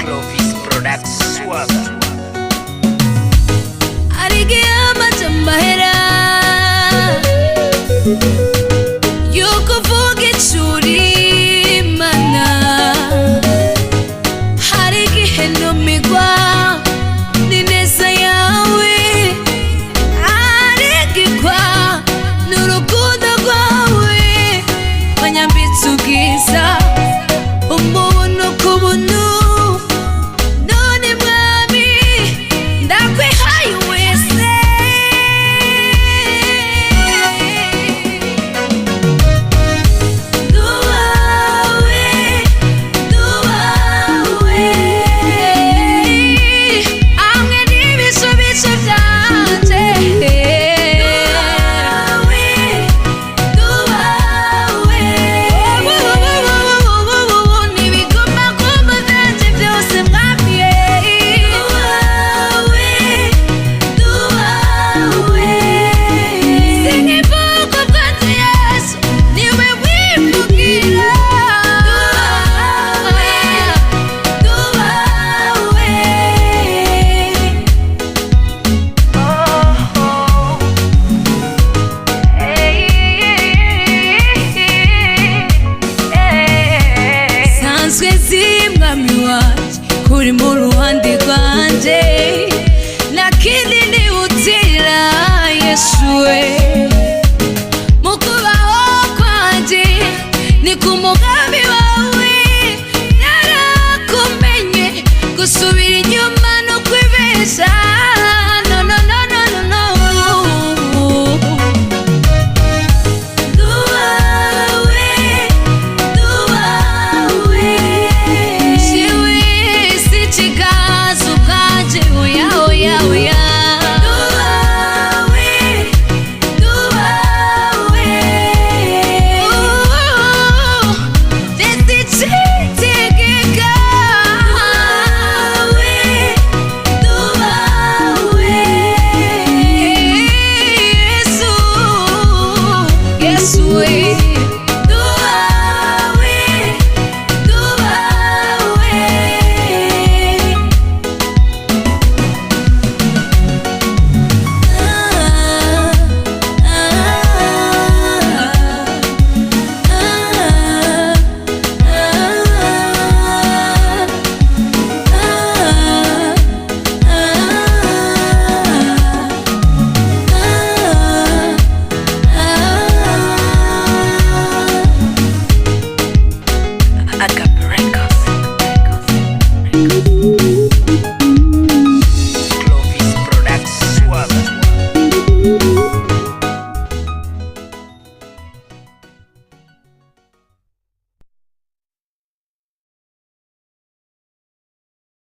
Clovis Products Swagger. Arigiyama jambahera yukuvuga icuri mana harigihe numigwa nineza yawe arigikwa n'urukundo rwawe wanyambitse ubwiza umubuntu ku buntu none mwami ndakwihaye wese duwawe amwe n'ibisubizo byanje kuri mu ruhande rwanje nakindi niwutira Yesu we mu kubaho kwanje ni ku mugambi wawe narakumenye gusubira inyuma no kwibesha no no no no no no Yes, we